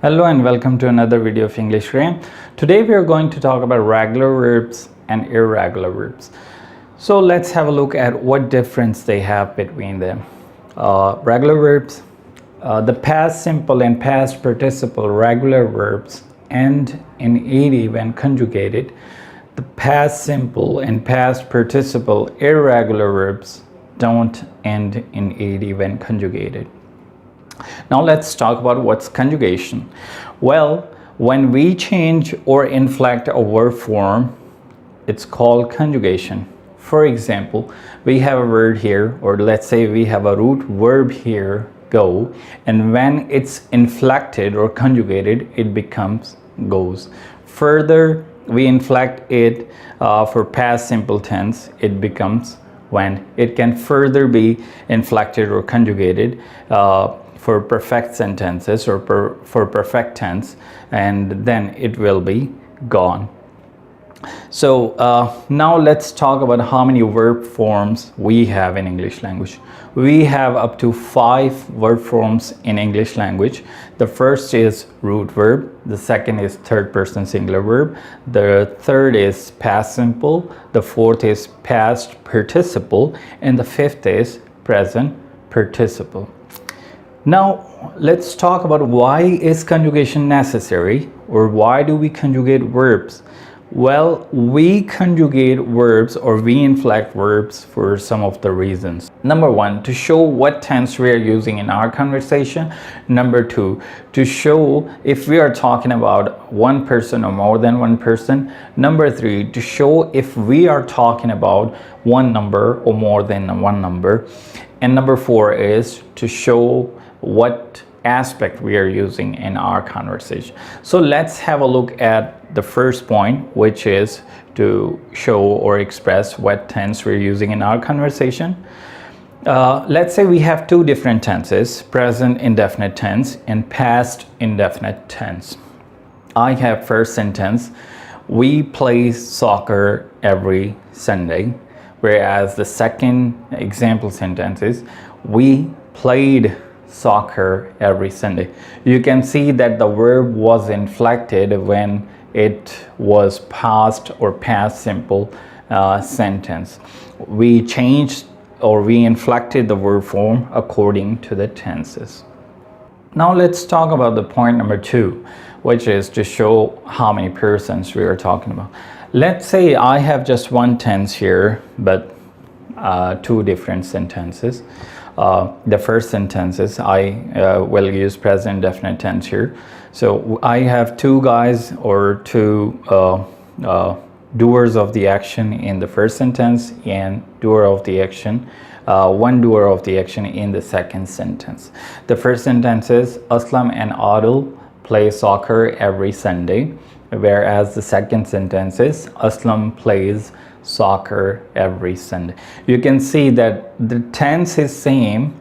Hello and welcome to another video of EnglishGram. Today we are going to talk about regular verbs and irregular verbs. So let's have a look at what difference they have between them. Regular verbs, the past simple and past participle regular verbs end in ed when conjugated. The past simple and past participle irregular verbs don't end in ed when conjugated. Now let's talk about what's conjugation. Well, when we change or inflect a verb form, it's called conjugation. For example, we have a word here, or let's say we have a root verb here, go, and when it's inflected or conjugated, it becomes goes. Further, we inflect it for past simple tense, it becomes went. It can further be inflected or conjugated for perfect sentences or for perfect tense, and then it will be gone. So now let's talk about how many verb forms we have in English language. We have up to 5 verb forms in English language. The first is root verb, the second is third person singular verb, the third is past simple, the fourth is past participle, and the fifth is present participle. Now let's talk about why is conjugation necessary, or why do we conjugate verbs? Well, we conjugate verbs or we inflect verbs for some of the reasons. Number 1, to show what tense we are using in our conversation. Number 2, to show if we are talking about one person or more than one person. Number 3, to show if we are talking about one number or more than one number. And number 4 is to show what aspect we are using in our conversation. So let's have a look at the first point, which is to show or express what tense we're using in our conversation. Let's say we have 2 different tenses, present indefinite tense and past indefinite tense. I have first sentence, we play soccer every Sunday, whereas the second example sentence is we played soccer every Sunday. You can see that the verb was inflected when it was past or past simple sentence. We changed or we inflected the verb form according to the tenses. Now let's talk about the point number 2, which is to show how many persons we are talking about. Let's say I have just one tense here, but 2 different sentences. The first sentence is I will use present indefinite tense here. So I have 2 guys or 2 doers of the action in the first sentence and doer of the action, one doer of the action in the second sentence. The first sentence is Aslam and Adil play soccer every Sunday, whereas the second sentence is Aslam plays soccer every Sunday. You can see that the tense is same,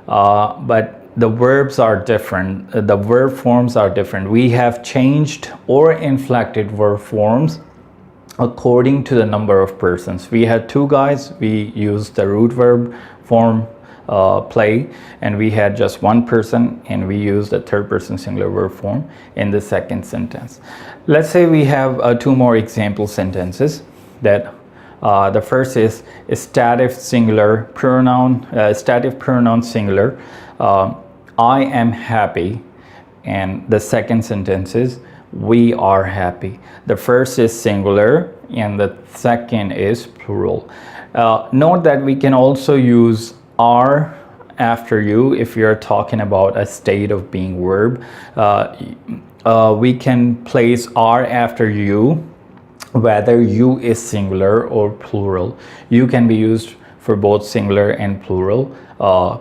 but the verbs are different. The verb forms are different. We have changed or inflected verb forms according to the number of persons. We had 2 guys, we used the root verb form play, and we had just 1 person and we used the third person singular verb form in the second sentence. Let's say we have 2 more example sentences. That the first is stative singular pronoun, stative pronoun singular, I am happy, and the second sentence is we are happy. The first is singular and the second is plural. Note that we can also use are after you if you're talking about a state of being verb. We can place are after you whether you is singular or plural. You can be used for both singular and plural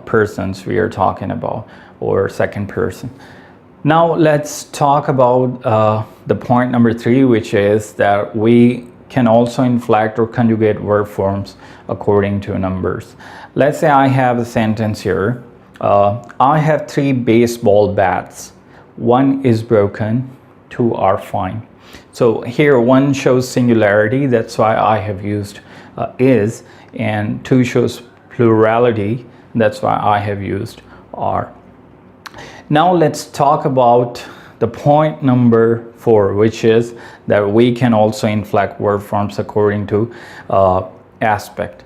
persons we are talking about, or second person. Now let's talk about the point number 3, which is that we can also inflect or conjugate verb forms according to numbers. Let's say I have a sentence here. I have 3 baseball bats. 1 is broken, 2 are fine. So here 1 shows singularity, that's why I have used is, and 2 shows plurality, that's why I have used are. Now let's talk about the point number 4, which is that we can also inflect verb forms according to aspect.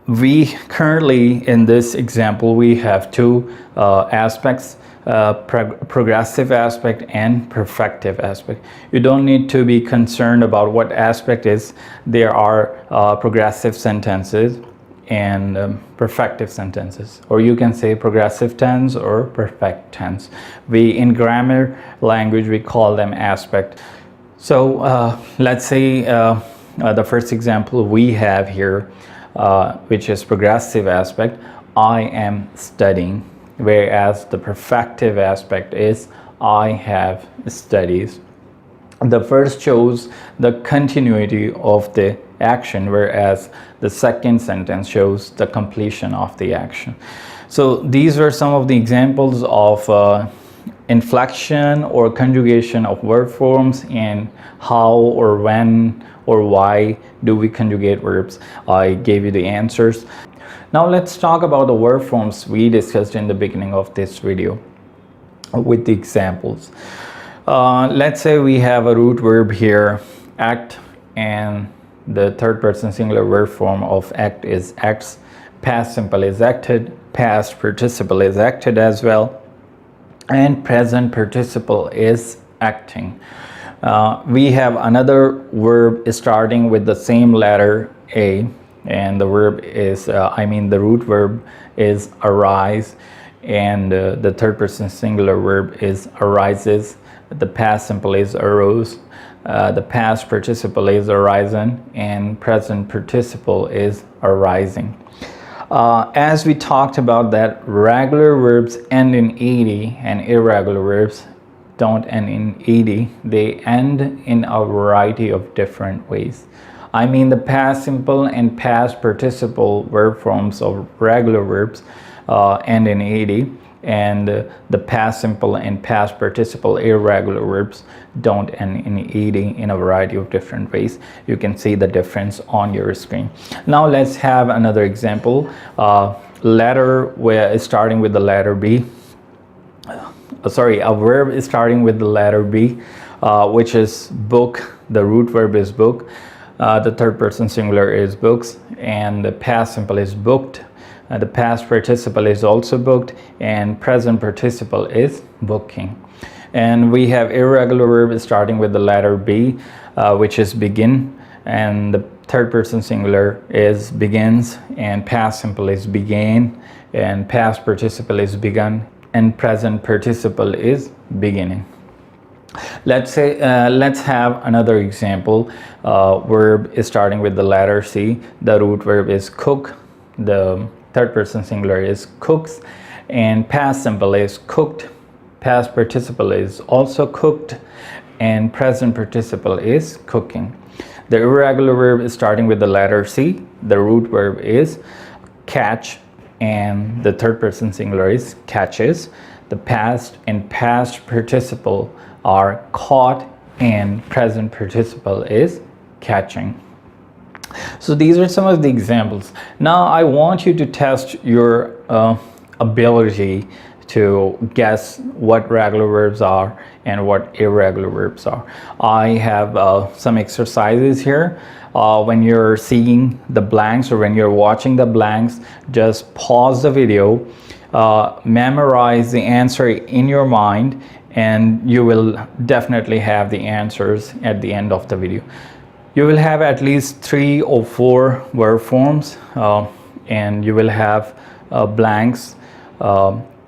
We currently, in this example, we have two aspects, progressive aspect and perfective aspect. You don't need to be concerned about what aspect is. There are progressive sentences and perfective sentences, or you can say progressive tense or perfect tense. We, in grammar language, we call them aspect. So let's say the first example we have here, which is progressive aspect, I am studying, whereas the perfective aspect is I have studies. The first shows the continuity of the action, whereas the second sentence shows the completion of the action. So these were some of the examples of inflection or conjugation of verb forms, and how or when or why do we conjugate verbs. I gave you the answers. Now let's talk about the verb forms we discussed in the beginning of this video with the examples. Let's say we have a root verb here, act, and the third person singular verb form of act is acts, past simple is acted, past participle is acted as well, and present participle is acting. We have another verb starting with the same letter A, and the verb is, the root verb is arise, and the third person singular verb is arises. The past simple is arose, the past participle is arisen, and present participle is arising. As we talked about that regular verbs end in ed and irregular verbs don't end in ed, they end in a variety of different ways. I mean, the past simple and past participle verb forms of regular verbs end in ed, and the past simple and past participle irregular verbs don't end in ed in a variety of different ways. You can see the difference on your screen. Now let's have another example. Letter where is starting with the letter B. A verb is starting with the letter B, which is book. The root verb is book. The third person singular is books, and the past simple is booked. The past participle is also booked, and present participle is booking. And we have irregular verb starting with the letter B, which is begin, and the third person singular is begins, and past simple is began, and past participle is begun, and present participle is beginning. Let's have another example. Verb is starting with the letter C. The root verb is cook. The third person singular is cooks, and past simple is cooked. Past participle is also cooked, and present participle is cooking. The irregular verb is starting with the letter C. The root verb is catch, and the third person singular is catches. The past and past participle are caught, and present participle is catching. So these are some of the examples. Now I want you to test your ability to guess what regular verbs are and what irregular verbs are. I have some exercises here. When you're seeing the blanks or when you're watching the blanks, just pause the video, memorize the answer in your mind, and you will definitely have the answers at the end of the video. You will have at least 3 or 4 verb forms, and you will have blanks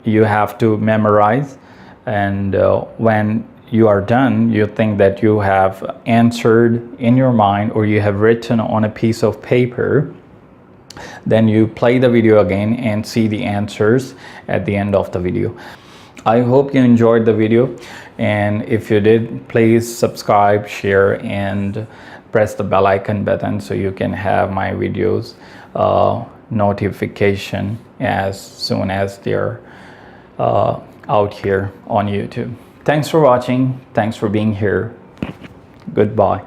you have to memorize, and when you are done, you think that you have answered in your mind or you have written on a piece of paper, then you play the video again and see the answers at the end of the video. I hope you enjoyed the video, and if you did, please subscribe, share, and press the bell icon button so you can have my videos notification as soon as they're out here on YouTube. Thanks for watching. Thanks for being here. Goodbye.